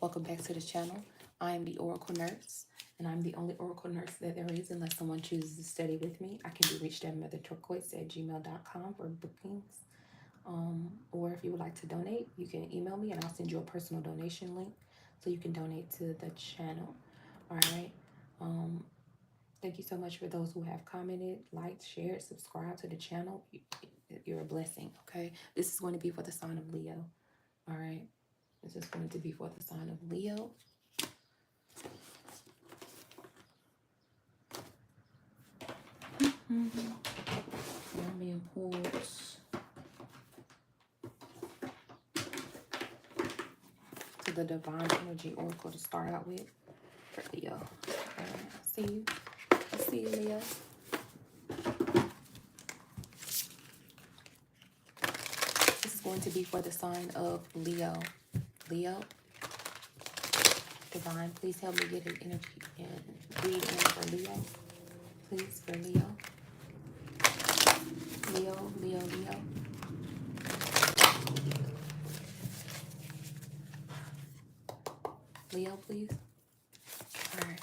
Welcome back to the channel. I am the Oracle Nurse, and I'm the only Oracle Nurse that there is unless someone chooses to study with me. I can be reached at motherturquoise@gmail.com for bookings. Or if you would like to donate, you can email me and I'll send you a personal donation link so you can donate to the channel. All right. Um, Thank you so much for those who have commented, liked, shared, subscribed to the channel. You're a blessing, okay? This is going to be for the sign of Leo. All right. This is going to be for the sign of Leo. I'm being pulled to the Divine Energy Oracle to start out with for Leo. All right. See you. I see you, Leo. This is going to be for the sign of Leo. Leo, Divine, please help me get an energy and read in for Leo. Please, for Leo. Leo, Leo, Leo. Leo, please. All right.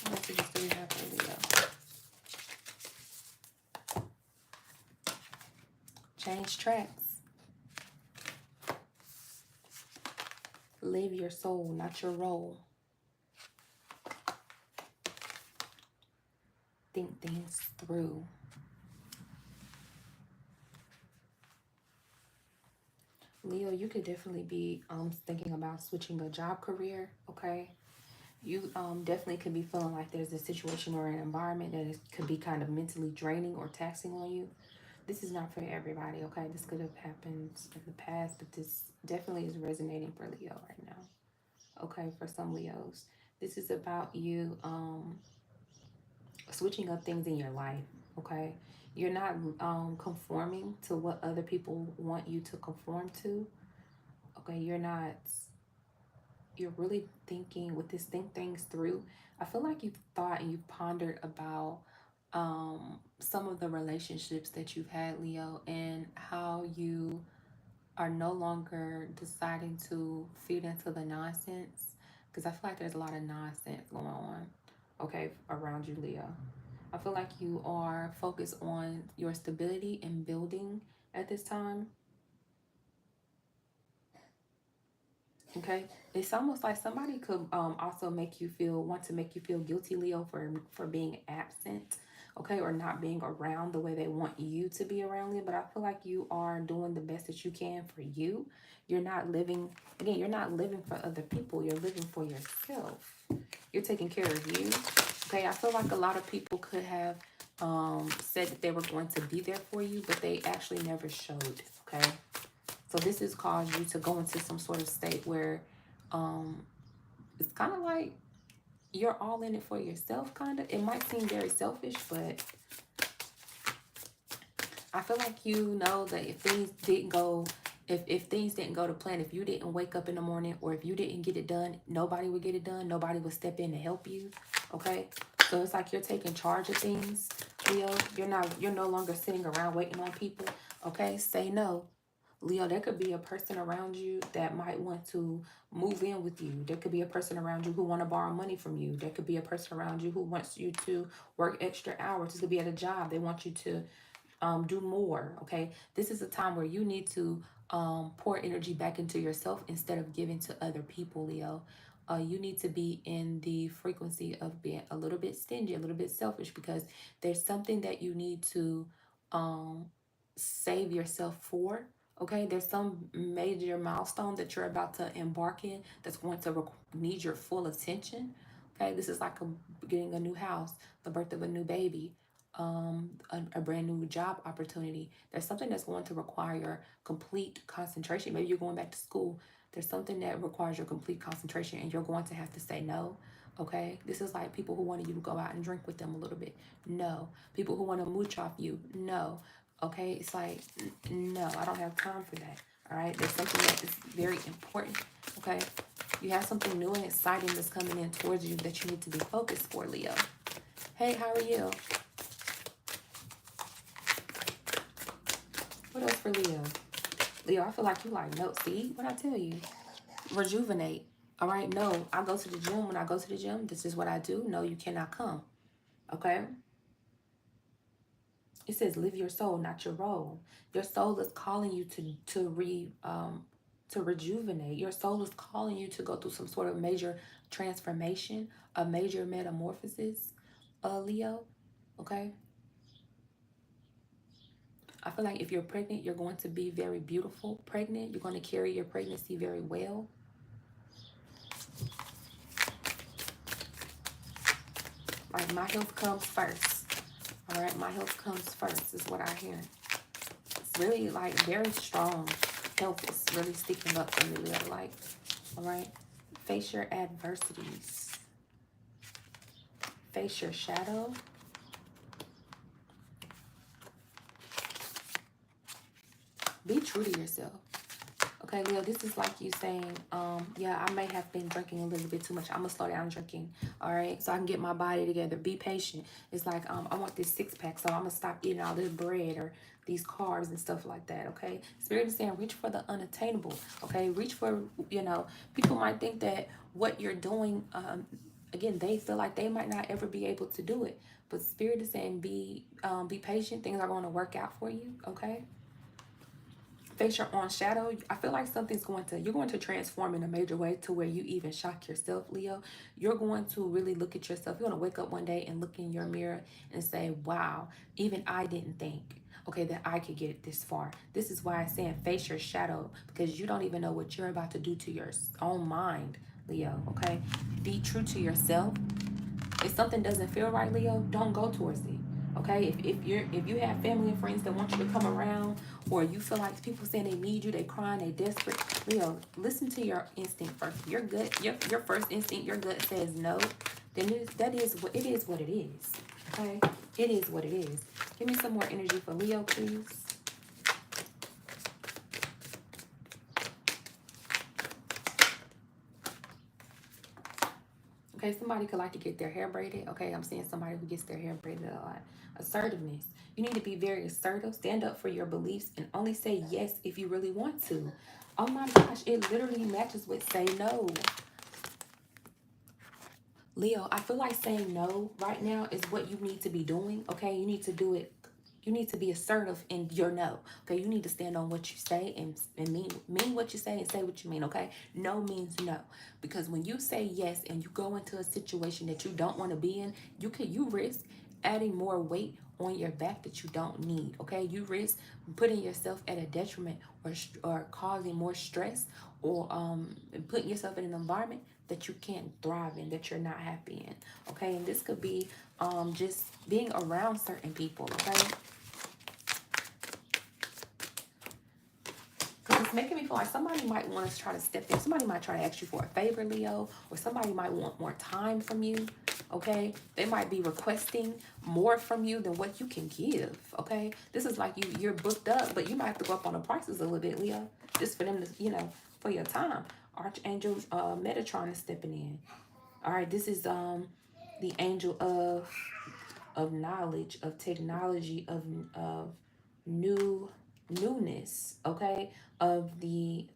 What messages do we have for Leo? Change tracks. Live your soul, not your role. Think things through. Leo, you could definitely be thinking about switching a job career, okay? You definitely could be feeling like there's a situation or an environment that could be kind of mentally draining or taxing on you. This is not for everybody, okay? This could have happened in the past, but this definitely is resonating for Leo right now, okay? For some Leos, this is about you switching up things in your life, okay? You're not conforming to what other people want you to conform to, okay? You're really thinking with this think things through. I feel like you've thought and you've pondered about some of the relationships that you've had, Leo, and how you are no longer deciding to feed into the nonsense, because I feel like there's a lot of nonsense going on, okay, around you, Leo. I feel like you are focused on your stability and building at this time. Okay, it's almost like somebody could also want to make you feel guilty, Leo, for being absent, okay, or not being around the way they want you to be around, Leo. But I feel like you are doing the best that you can for you. You're not living, again, you're not living for other people. You're living for yourself. You're taking care of you. Okay, I feel like a lot of people could have said that they were going to be there for you, but they actually never showed, okay? So this has caused you to go into some sort of state where it's kind of like you're all in it for yourself, kind of. It might seem very selfish, but I feel like you know that if things didn't go, if things didn't go to plan, if you didn't wake up in the morning or if you didn't get it done, nobody would get it done. Nobody would step in to help you, okay? So it's like you're taking charge of things, Leo. You're no longer sitting around waiting on people, okay? Say no. Leo, there could be a person around you that might want to move in with you. There could be a person around you who want to borrow money from you. There could be a person around you who wants you to work extra hours. This could be at a job. They want you to do more, okay? This is a time where you need to pour energy back into yourself instead of giving to other people, Leo. You need to be in the frequency of being a little bit stingy, a little bit selfish, because there's something that you need to save yourself for. Okay, there's some major milestone that you're about to embark in that's going to need your full attention. Okay, this is like getting a new house, the birth of a new baby, a brand new job opportunity. There's something that's going to require complete concentration. Maybe you're going back to school. There's something that requires your complete concentration and you're going to have to say no. Okay, this is like people who wanted you to go out and drink with them a little bit. No. People who want to mooch off you. No. Okay, it's like, no, I don't have time for that. All right, there's something that is very important. Okay, you have something new and exciting that's coming in towards you that you need to be focused for, Leo. Hey, how are you? What else for Leo? Leo, I feel like you like, no, see what I tell you. rejuvenate. All right. No, I go to the gym. When I go to the gym, this is what I do. No, you cannot come. Okay. It says live your soul, not your role. Your soul is calling you to rejuvenate. Your soul is calling you to go through some sort of major transformation, a major metamorphosis, Leo. Okay. I feel like if you're pregnant, you're going to be very beautiful pregnant. You're going to carry your pregnancy very well. Like my health comes first. All right, my health comes first is what I hear. It's really like very strong. Health is really sticking up for me, Leo. Like, all right, face your adversities. Face your shadow. Be true to yourself. Okay, Leo, this is like you saying, yeah, I may have been drinking a little bit too much. I'm going to slow down drinking, all right, so I can get my body together. Be patient. It's like, I want this six-pack, so I'm going to stop eating all this bread or these carbs and stuff like that, okay? Spirit is saying reach for the unattainable, okay? Reach for, people might think that what you're doing, again, they feel like they might not ever be able to do it. But Spirit is saying be patient. Things are going to work out for you, okay? Face your own shadow. I feel like you're going to transform in a major way to where you even shock yourself, Leo. You're going to really look at yourself. You're going to wake up one day and look in your mirror and say, wow, even I didn't think, okay, that I could get this far. This is why I'm saying face your shadow, because you don't even know what you're about to do to your own mind, Leo, okay? Be true to yourself. If something doesn't feel right, Leo, don't go towards it. Okay, if you have family and friends that want you to come around, or you feel like people saying they need you, they crying, they desperate, Leo, listen to your instinct first. Your gut, your first instinct, your gut says no. Then that is what it is. What it is. Okay, it is what it is. Give me some more energy for Leo, please. Okay, somebody could like to get their hair braided. Okay, I'm seeing somebody who gets their hair braided a lot. Assertiveness. You need to be very assertive. Stand up for your beliefs and only say yes if you really want to. Oh my gosh, it literally matches with say no. Leo, I feel like saying no right now is what you need to be doing. Okay, you need to do it. You need to be assertive in your no. Okay, you need to stand on what you say and mean what you say and say what you mean. Okay, no means no, because when you say yes and you go into a situation that you don't want to be in, you risk adding more weight on your back that you don't need. Okay, you risk putting yourself at a detriment or causing more stress or putting yourself in an environment that you can't thrive in, that you're not happy in. Okay, and this could be just being around certain people. Okay, because it's making me feel like somebody might want to try to step in. Somebody might try to ask you for a favor, Leo, or somebody might want more time from you. Okay, they might be requesting more from you than what you can give. Okay, this is like you're booked up, but you might have to go up on the prices a little bit, Leo, just for them to, for your time. Archangel Metatron is stepping in. All right, this is the angel of knowledge, of technology, of newness, okay, of the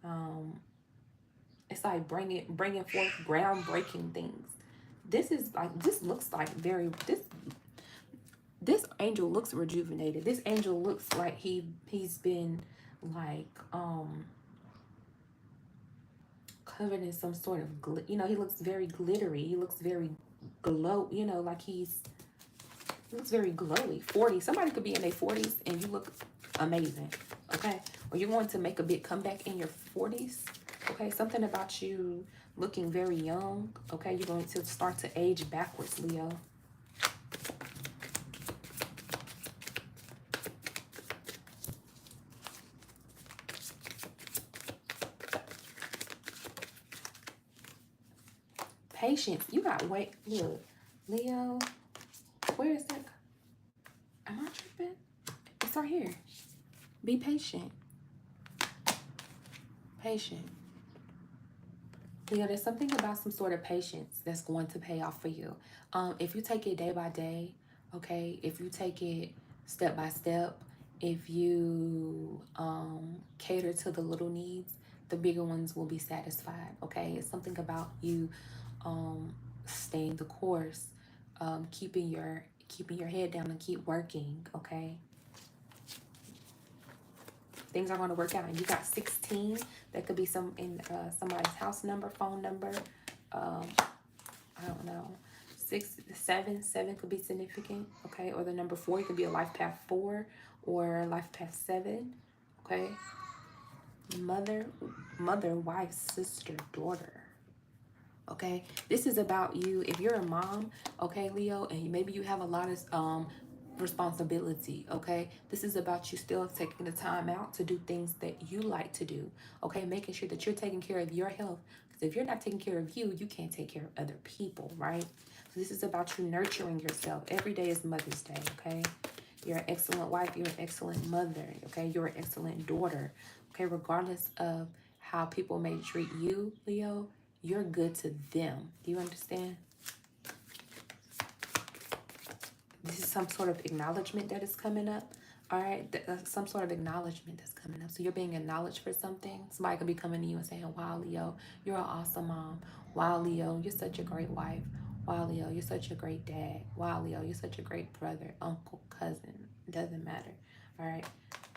it's like bringing forth groundbreaking things. This looks like this angel looks rejuvenated. This angel looks like he's been like covered in some sort of he looks very glittery. He looks very like he looks very glowy. 40. Somebody could be in their 40s and you look amazing. Okay? Or you're going to make a big comeback in your 40s. Okay? Something about you looking very young. Okay? You're going to start to age backwards, Leo. Patience. You got wait. Look. Leo. Where is that? Am I tripping? It's right here. Be patient. Patient. Leo, there's something about some sort of patience that's going to pay off for you. If you take it day by day, okay, if you take it step by step, if you cater to the little needs, the bigger ones will be satisfied. Okay, it's something about you staying the course, keeping your head down and keep working. Okay, things are going to work out. And you got 16. That could be somebody's house number, phone number. um I don't know. 7 could be significant. Okay, or the number 4, it could be a life path 4 or life path 7. Okay, mother, wife, sister, daughter. Okay, this is about you. If you're a mom, okay, Leo, and maybe you have a lot of responsibility. Okay, this is about you still taking the time out to do things that you like to do. Okay, making sure that you're taking care of your health, because if you're not taking care of you, you can't take care of other people, right? So this is about you nurturing yourself. Every day is Mother's Day. Okay, you're an excellent wife, you're an excellent mother. Okay, you're an excellent daughter. Okay, regardless of how people may treat you, Leo, you're good to them. Do you understand? This is some sort of acknowledgement that is coming up. All right, some sort of acknowledgement that's coming up. So you're being acknowledged for something. Somebody could be coming to you and saying, wow, Leo, you're an awesome mom. Wow, Leo, you're such a great wife. Wow, Leo, you're such a great dad. Wow, Leo, you're such a great brother, uncle, cousin. It doesn't matter. All right.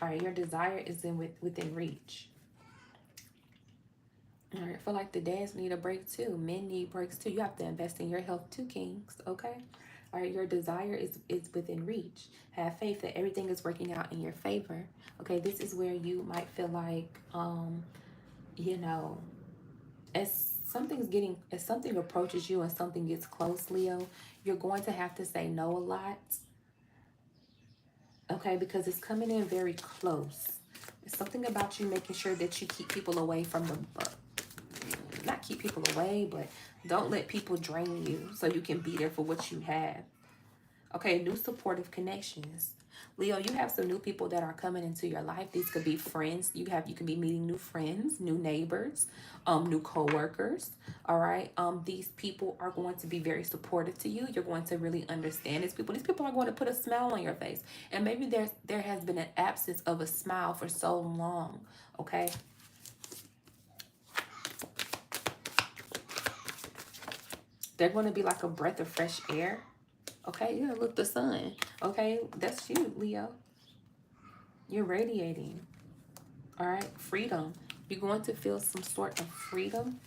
All right, your desire is within reach. All right, I feel like the dads need a break too. Men need breaks too. You have to invest in your health too, Kings. Okay. All right, your desire is within reach. Have faith that everything is working out in your favor. Okay, this is where you might feel like, you know, as something approaches you and something gets close, Leo, you're going to have to say no a lot. Okay, because it's coming in very close. It's something about you making sure that you keep people away from the not keep people away, but don't let people drain you so you can be there for what you have. Okay, new supportive connections. Leo, you have some new people that are coming into your life. These could be friends. You can be meeting new friends, new neighbors, new co-workers. All right. These people are going to be very supportive to you. You're going to really understand these people. These people are going to put a smile on your face. And maybe there has been an absence of a smile for so long. Okay. They're going to be like a breath of fresh air. Okay, yeah, look, the sun. Okay, that's you, Leo. You're radiating. All right, freedom. You're going to feel some sort of freedom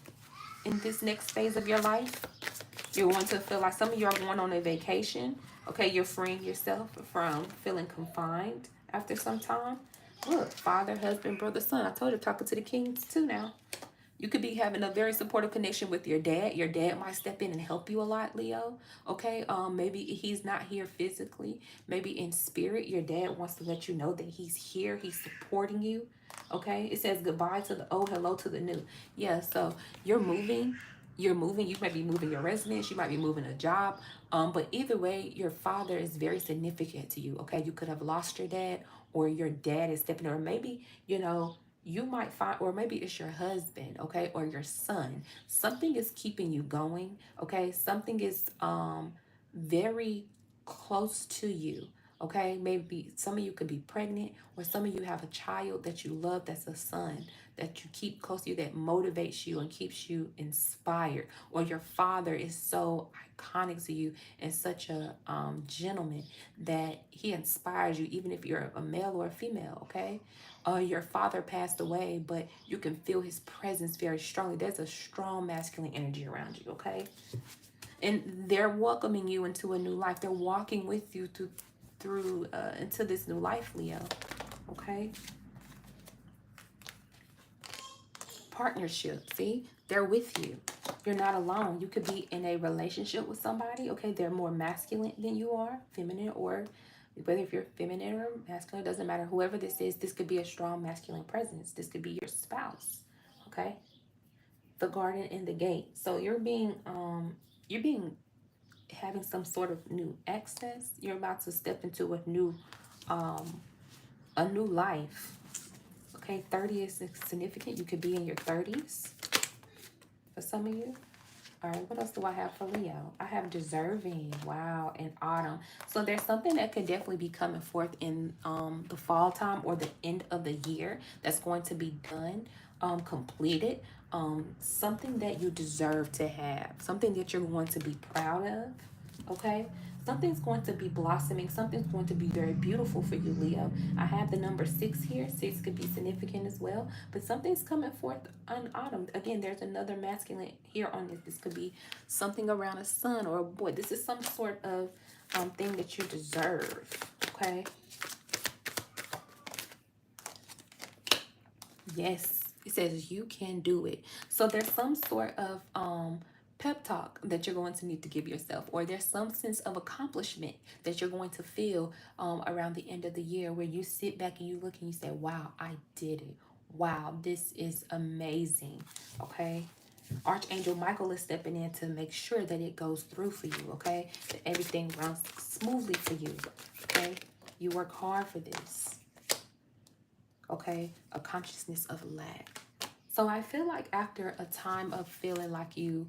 in this next phase of your life. You're going to feel like some of you are going on a vacation. Okay, you're freeing yourself from feeling confined after some time. Look, father, husband, brother, son. I told you, talking to the kings too now. You could be having a very supportive connection with your dad. Your dad might step in and help you a lot, Leo. Okay, maybe he's not here physically. Maybe in spirit, your dad wants to let you know that he's here. He's supporting you. Okay, it says goodbye to the old, hello to the new. Yeah, so you're moving. You're moving. You might be moving your residence. You might be moving a job. But either way, your father is very significant to you. Okay, you could have lost your dad, or your dad is stepping, or maybe you might find, or maybe it's your husband, okay, or your son. Something is keeping you going, okay? Something is very close to you, okay? Maybe some of you could be pregnant, or some of you have a child that you love that's a son that you keep close to you, that motivates you and keeps you inspired, or your father is so iconic to you and such a gentleman that he inspires you, even if you're a male or a female, okay? Your father passed away, but you can feel his presence very strongly. There's a strong masculine energy around you, okay? And they're welcoming you into a new life. They're walking with you through into this new life, Leo, okay? Partnership, see? They're with you. You're not alone. You could be in a relationship with somebody, okay? They're more masculine than you are, feminine, or whether if you're feminine or masculine, it doesn't matter. Whoever this is, this could be a strong masculine presence. This could be your spouse, okay? The garden and the gate. So you're being having some sort of new access. You're about to step into a new life. Okay, 30 is significant. You could be in your 30s for some of you. All right, what else do I have for Leo? I have deserving, wow, and autumn. So there's something that could definitely be coming forth in the fall time or the end of the year that's going to be done, completed. Something that you deserve to have, something that you're going to be proud of, okay? Something's going to be blossoming. Something's going to be very beautiful for you, Leo. I have the number 6 here. 6 could be significant as well. But something's coming forth on autumn. Again, there's another masculine here on this. This could be something around a son or a boy. This is some sort of thing that you deserve, okay? Yes, it says you can do it. So there's some sort of pep talk that you're going to need to give yourself, or there's some sense of accomplishment that you're going to feel around the end of the year where you sit back and you look and you say, wow, I did it. Wow, this is amazing. Okay. Archangel Michael is stepping in to make sure that it goes through for you, okay? That everything runs smoothly for you, okay? You work hard for this, okay? A consciousness of lack. So I feel like after a time of feeling like you,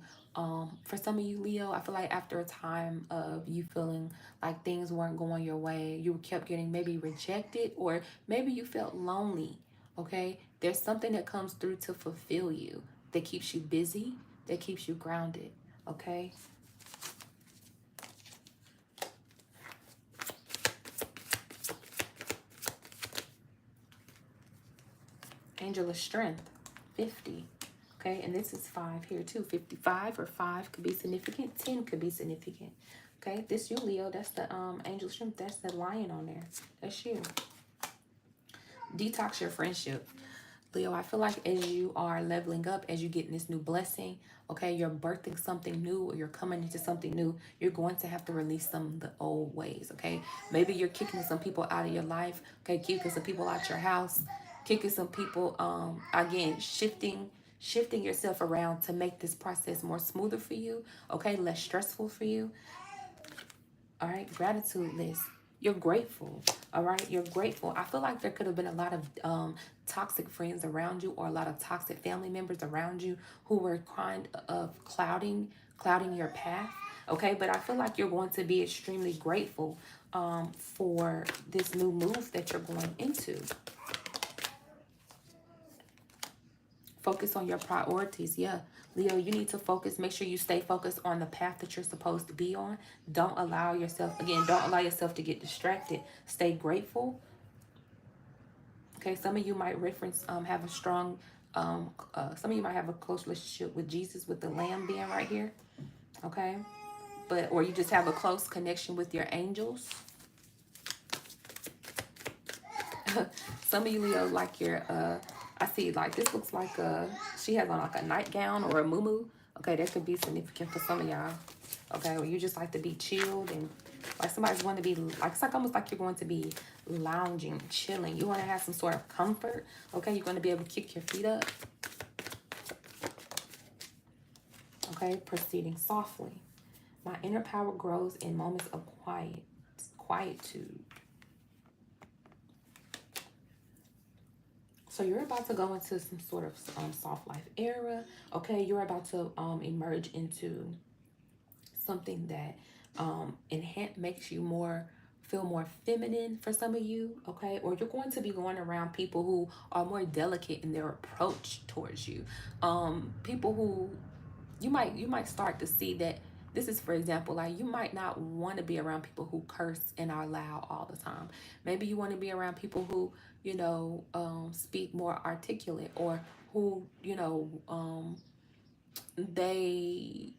for some of you, Leo, I feel like after a time of you feeling like things weren't going your way, you kept getting maybe rejected, or maybe you felt lonely, okay? There's something that comes through to fulfill you, that keeps you busy, that keeps you grounded, okay? Angel of Strength, 50. Okay, and this is 5 here too. 55 or 5 could be significant. 10 could be significant. Okay, this you, Leo. That's the Angel of Strength. That's the lion on there. That's you. Detox your friendship. Leo, I feel like as you are leveling up, as you get in this new blessing, okay, you're birthing something new or you're coming into something new, you're going to have to release some of the old ways, okay? Maybe you're kicking some people out of your life, okay, kicking some people out your house, kicking some people, again, shifting yourself around to make this process more smoother for you, okay, less stressful for you. All right, gratitude list. You're grateful. All right, you're grateful. I feel like there could have been a lot of toxic friends around you, or a lot of toxic family members around you who were kind of clouding your path. Okay, but I feel like you're going to be extremely grateful for this new move that you're going into. Focus on your priorities. Yeah. Leo, you need to focus. Make sure you stay focused on the path that you're supposed to be on. Don't allow yourself, again, don't allow yourself to get distracted. Stay grateful. Okay. Some of you might reference, have a strong, some of you might have a close relationship with Jesus, with the lamb being right here. Okay. But, or you just have a close connection with your angels. Some of you, Leo, like your, I see, like, this looks like she has on like a nightgown or a muumuu. Okay, that could be significant for some of y'all. Okay, or you just like to be chilled, and like somebody's going to be, like, it's like almost like you're going to be lounging, chilling. You want to have some sort of comfort. Okay, you're going to be able to kick your feet up. Okay, proceeding softly. My inner power grows in moments of quietude. So you're about to go into some sort of soft life era. Okay, you're about to emerge into something that makes you feel more feminine for some of you. Okay, or you're going to be going around people who are more delicate in their approach towards you. People who you might start to see that. This is, for example, like, you might not want to be around people who curse and are loud all the time. Maybe you want to be around people who, speak more articulate, or who, they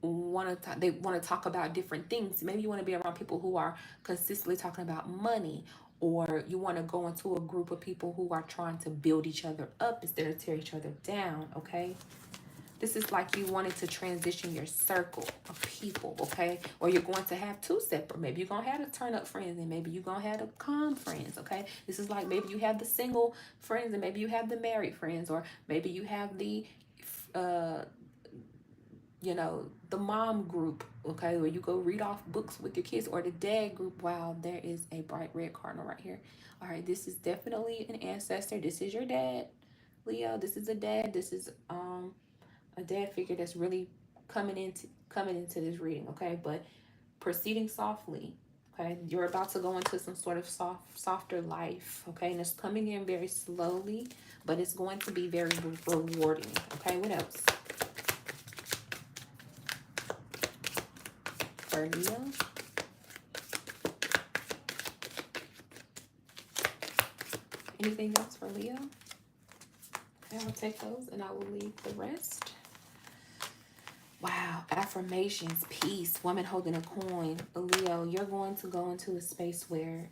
want to talk about different things. Maybe you want to be around people who are consistently talking about money, or you want to go into a group of people who are trying to build each other up instead of tear each other down. Okay. This is like you wanted to transition your circle of people, okay? Or you're going to have two separate. Maybe you're going to have the turn up friends, and maybe you're going to have the calm friends, okay? This is like maybe you have the single friends, and maybe you have the married friends, or maybe you have the, uh, the mom group, okay? Where you go read off books with your kids, or the dad group. Wow, there is a bright red cardinal right here. All right, this is definitely an ancestor. This is your dad, Leo. This is a dad. This is, a dad figure that's really coming into this reading, okay? But proceeding softly, okay? You're about to go into some sort of softer life, okay? And it's coming in very slowly, but it's going to be very rewarding, okay? What else? For Leo. Anything else for Leo? Okay, I'll take those and I will leave the rest. Wow, affirmations, peace, woman holding a coin. Leo, you're going to go into a space where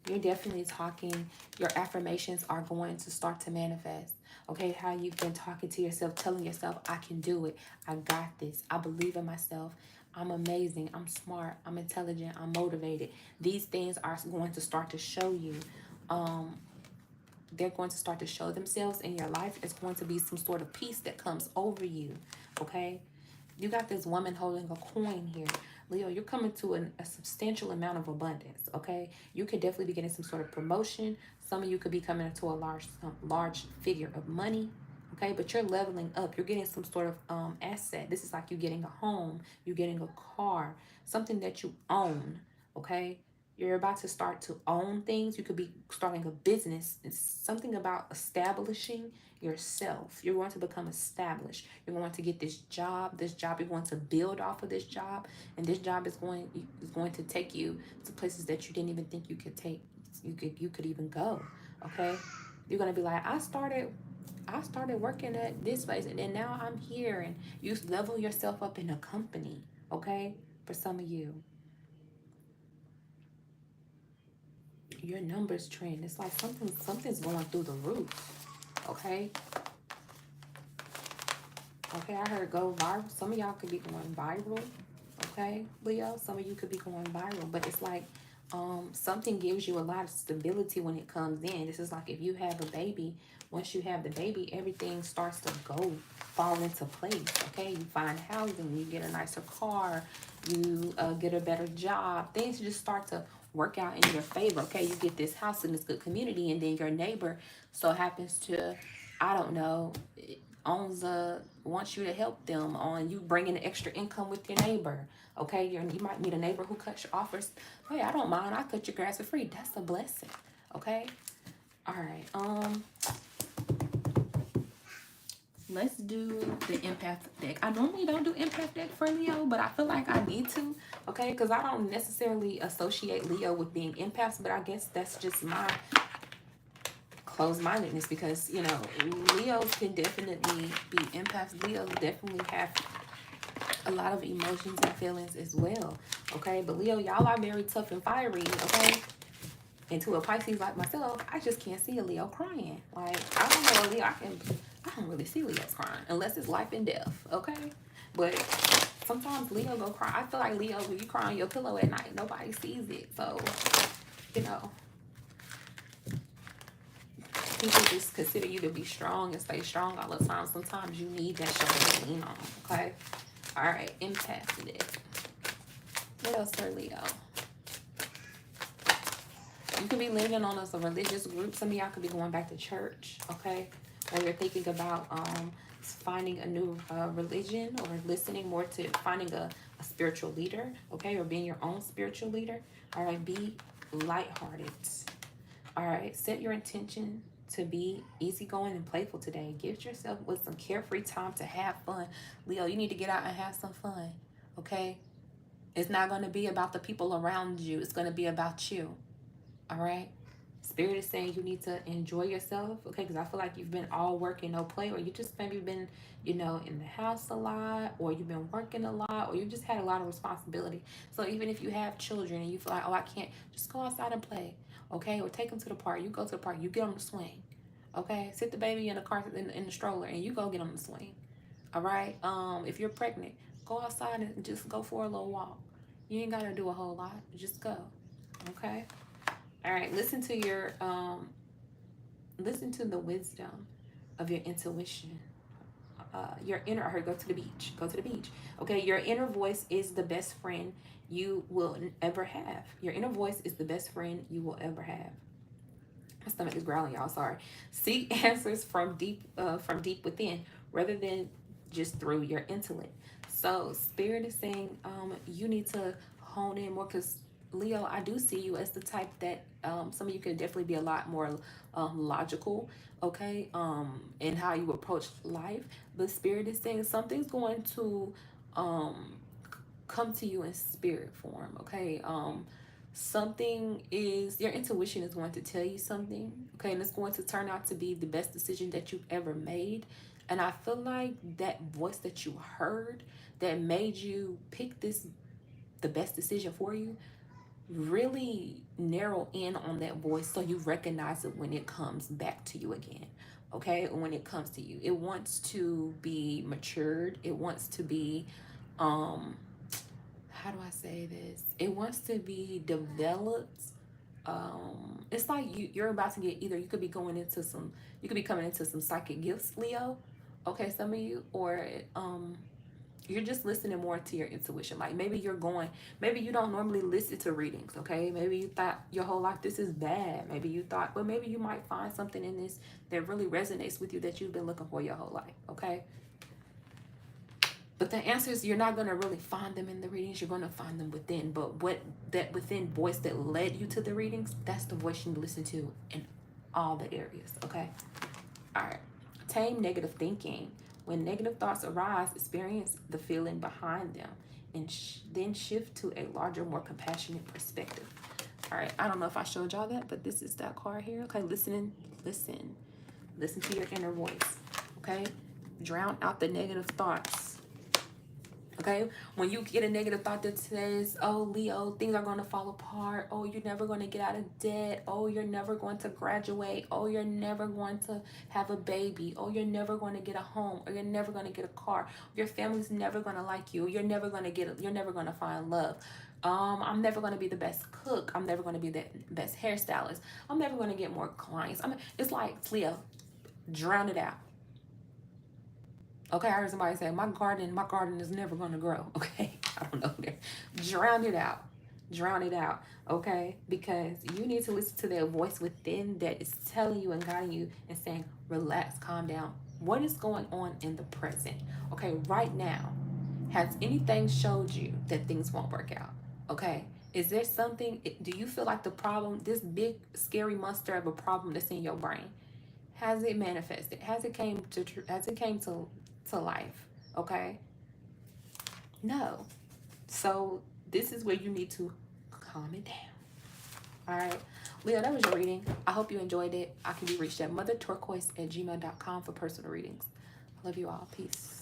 you're definitely talking, your affirmations are going to start to manifest. Okay, how you've been talking to yourself, telling yourself, I can do it, I got this, I believe in myself, I'm amazing, I'm smart, I'm intelligent, I'm motivated. These things are going to start to show you. They're going to start to show themselves in your life. It's going to be some sort of peace that comes over you, okay? You got this woman holding a coin here. Leo, you're coming to a substantial amount of abundance, okay? You could definitely be getting some sort of promotion. Some of you could be coming into a large figure of money, okay? But you're leveling up. You're getting some sort of asset. This is like you getting a home. You're getting a car, something that you own, okay? You're about to start to own things. You could be starting a business. It's something about establishing yourself. You're going to become established. You're going to get this job. You're going to build off of this job, and this job is going to take you to places that you didn't even think you could take. You could even go. Okay, you're gonna be like, I started working at this place, and then now I'm here, and you level yourself up in a company. Okay, for some of you, your numbers trend. It's like something's going through the roof. Okay. Okay, I heard go viral. Some of y'all could be going viral. Okay, Leo. Some of you could be going viral. But it's like something gives you a lot of stability when it comes in. This is like if you have a baby, once you have the baby, everything starts to fall into place. Okay, you find housing, you get a nicer car, you get a better job. Things just start to work out in your favor. Okay, you get this house in this good community, and then your neighbor so happens to, I don't know, wants you to help them on you bringing extra income with your neighbor. Okay, you might meet a neighbor who cuts your offers. Hey, I don't mind, I cut your grass for free. That's a blessing. Okay, all right. Let's do the empath deck. I normally don't do empath deck for Leo, but I feel like I need to. Okay, because I don't necessarily associate Leo with being empaths, but I guess that's just my closed-mindedness, because Leos can definitely be empaths. Leos definitely have a lot of emotions and feelings as well. Okay, but Leo, y'all are very tough and fiery. Okay, and to a Pisces like myself, I just can't see a Leo crying. Like, I don't know a Leo. I don't really see Leos crying unless it's life and death. Okay, but sometimes Leo go cry. I feel like Leo, when you cry on your pillow at night, nobody sees it. So people just consider you to be strong and stay strong all the time. Sometimes you need that shoulder to lean on. Okay, all right, empath it. What else for Leo? You could be living on as a religious group. Some of y'all could be going back to church, okay? Or you're thinking about finding a new religion, or listening more to finding a spiritual leader, okay? Or being your own spiritual leader. All right, be lighthearted. All right, set your intention to be easygoing and playful today. Gift yourself with some carefree time to have fun. Leo, you need to get out and have some fun, okay? It's not going to be about the people around you. It's going to be about you. All right. Spirit is saying you need to enjoy yourself. Okay. Because I feel like you've been all work and no play, or you just maybe been, in the house a lot, or you've been working a lot, or you just had a lot of responsibility. So even if you have children and you feel like, oh, I can't, just go outside and play. Okay. Or take them to the park. You go to the park, you get on the swing. Okay. Sit the baby in the car, in the stroller, and you go get on the swing. All right. If you're pregnant, go outside and just go for a little walk. You ain't got to do a whole lot. Just go. Okay. All right, listen to the wisdom of your intuition. Your inner, I heard go to the beach. Go to the beach. Okay, your inner voice is the best friend you will ever have. Your inner voice is the best friend you will ever have. My stomach is growling, y'all. Sorry. Seek answers from deep within, rather than just through your intellect. So Spirit is saying you need to hone in more, because Leo, I do see you as the type that some of you could definitely be a lot more logical, okay, in how you approach life. But Spirit is saying something's going to um come to you in spirit form, okay. Something is, your intuition is going to tell you something, okay, and it's going to turn out to be the best decision that you've ever made. And I feel like that voice that you heard that made you pick this, the best decision for you, really narrow in on that voice so you recognize it when it comes back to you again, okay. When it comes to you, it wants to be matured, it wants to be how do I say this? It wants to be developed. It's like you're about to get, either you could be going into some, you could be coming into some psychic gifts, Leo. Okay, some of you, or you're just listening more to your intuition. Like maybe you're going, maybe you don't normally listen to readings, okay? Maybe you thought your whole life this is bad. Maybe you thought, but maybe you might find something in this that really resonates with you that you've been looking for your whole life, okay? But the answers, you're not going to really find them in the readings. You're going to find them within. But what that within voice that led you to the readings, that's the voice you listen to in all the areas, okay? All right. Tame negative thinking. When negative thoughts arise, experience the feeling behind them and then shift to a larger, more compassionate perspective. All right. I don't know if I showed y'all that, but this is that card here. Okay. Listen to your inner voice. Okay. Drown out the negative thoughts. Okay, when you get a negative thought that says, oh, Leo, things are going to fall apart. Oh, you're never going to get out of debt. Oh, you're never going to graduate. Oh, you're never going to have a baby. Oh, you're never going to get a home. Or you're never going to get a car. Your family's never going to like you. You're never going to find love. I'm never going to be the best cook. I'm never going to be the best hairstylist. I'm never going to get more clients. I mean, it's like, Leo, drown it out. Okay, I heard somebody say, my garden is never going to grow. Okay, I don't know. Drown it out. Drown it out. Okay, because you need to listen to that voice within that is telling you and guiding you and saying, relax, calm down. What is going on in the present? Okay, right now, has anything showed you that things won't work out? Okay, is there something, do you feel like the problem, this big scary monster of a problem that's in your brain, has it manifested? Has it came to life? Okay, no. So this is where you need to calm it down. All right, Leo, that was your reading. I hope you enjoyed it. I can be reached at motherturquoise@gmail.com for personal readings. I love you all. Peace.